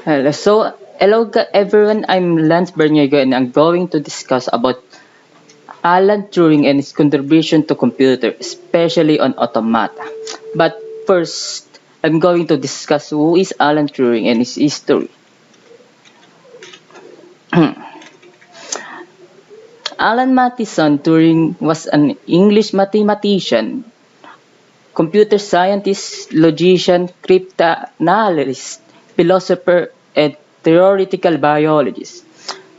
Hello everyone, I'm Lance Barniego and I'm going to discuss about Alan Turing and his contribution to computer, especially on automata. But first, I'm going to discuss who is Alan Turing and his history. Alan Matheson Turing was an English mathematician, computer scientist, logician, cryptanalyst, philosopher, and theoretical biologist.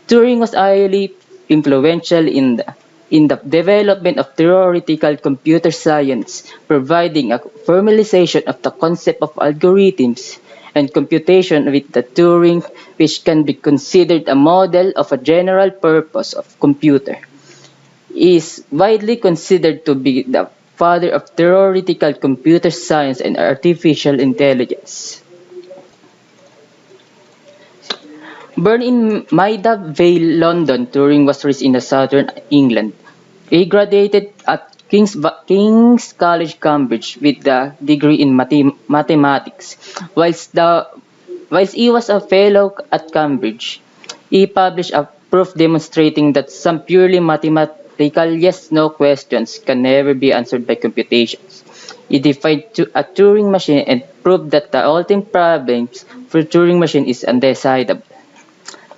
Turing was highly influential in the development of theoretical computer science, providing a formalization of the concept of algorithms and computation with the Turing, which can be considered a model of a general purpose of computer. He is widely considered to be the father of theoretical computer science and artificial intelligence. Born in Maida Vale, London, Turing was raised in southern England. He graduated at King's College, Cambridge, with a degree in mathematics. Whilst he was a fellow at Cambridge, he published a proof demonstrating that some purely mathematical yes-no questions can never be answered by computations. He defined a Turing machine and proved that the ultimate problems for Turing machine is undecidable.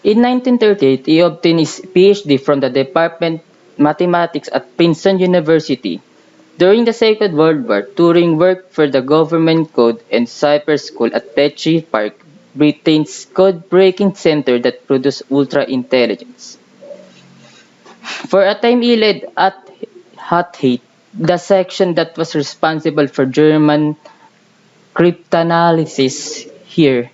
In 1938, he obtained his PhD from the Department of Mathematics at Princeton University. During the Second World War, Turing worked for the Government Code and Cipher School at Bletchley Park, Britain's code-breaking center that produced ultra-intelligence. For a time he led at HATHATE, the section that was responsible for German cryptanalysis here.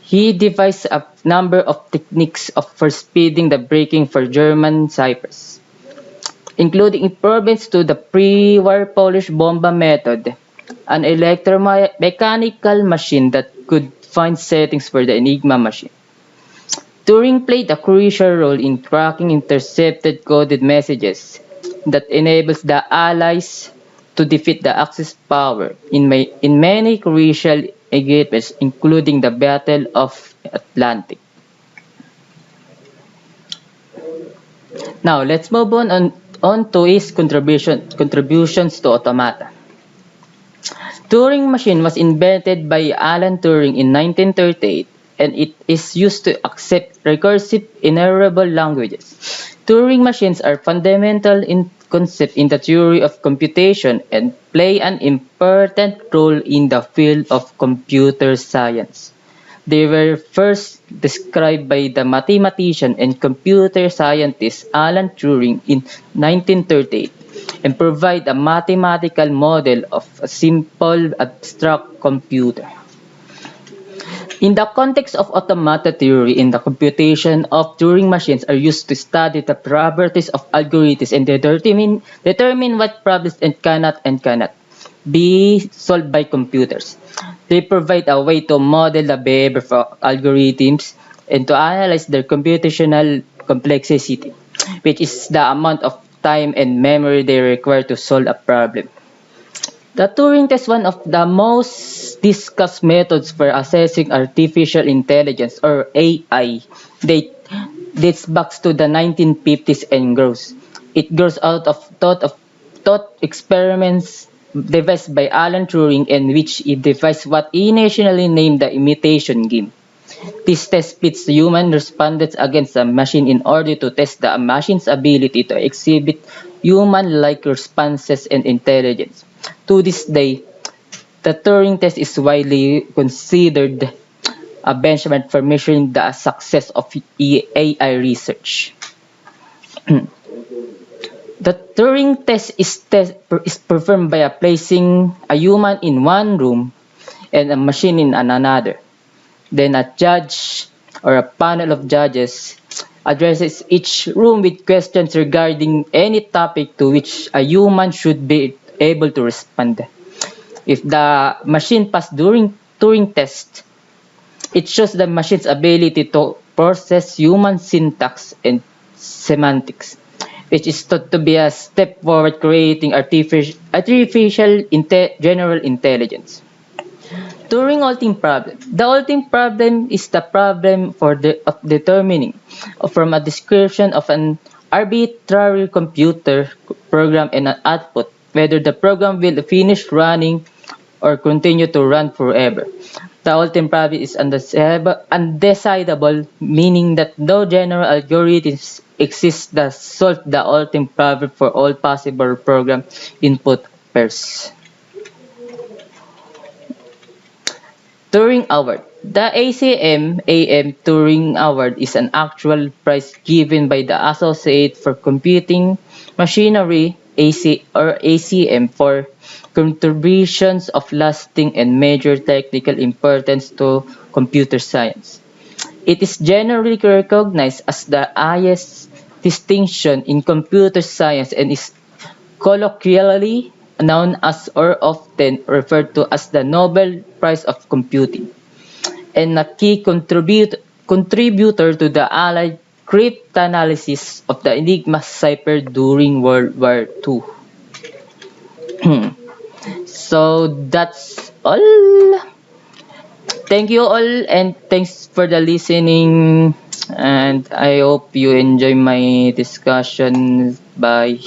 He devised a number of techniques for speeding the breaking for German ciphers, including improvements to the pre-war Polish bomba method, an electromechanical machine that could find settings for the Enigma machine. Turing played a crucial role in tracking intercepted coded messages that enables the Allies to defeat the Axis power in many crucial engagements, including the Battle of Atlantic. Now, let's move on to his contributions to automata. Turing machine was invented by Alan Turing in 1938 and it is used to accept recursive enumerable languages. Turing machines are fundamental in concept in the theory of computation and play an important role in the field of computer science. They were first described by the mathematician and computer scientist Alan Turing in 1938 and provide a mathematical model of a simple abstract computer. In the context of automata theory, in the computation of Turing machines are used to study the properties of algorithms and determine what problems cannot be solved by computers. They provide a way to model the behavior of algorithms and to analyze their computational complexity, which is the amount of time and memory they require to solve a problem. The Turing test is one of the most discussed methods for assessing artificial intelligence, or AI, dates back to the 1950s and grows. It grows out of thought experiments devised by Alan Turing in which he devised what he initially named the imitation game. This test pits human respondents against a machine in order to test the machine's ability to exhibit human-like responses and intelligence. To this day, the Turing test is widely considered a benchmark for measuring the success of AI research. The Turing test is performed by placing a human in one room and a machine in another. Then a judge or a panel of judges addresses each room with questions regarding any topic to which a human should be able to respond. If the machine passed during Turing test, it shows the machine's ability to process human syntax and semantics, which is thought to be a step forward creating artificial general intelligence. Turing-Alting problem. The Alting problem is the problem of determining from a description of an arbitrary computer program and an output whether the program will finish running or continue to run forever. The Alting problem is undecidable, meaning that no general algorithms exist that solve the Alting problem for all possible program input pairs. Turing Award. The ACM/AM Turing Award is an actual prize given by the Associate for Computing Machinery (ACM) for contributions of lasting and major technical importance to computer science. It is generally recognized as the highest distinction in computer science and is colloquially known as or often referred to as the Nobel Prize of Computing, and a key contributor to the Allied cryptanalysis of the Enigma cipher during World War II. So that's all. Thank you all and thanks for the listening, and I hope you enjoy my discussion. Bye.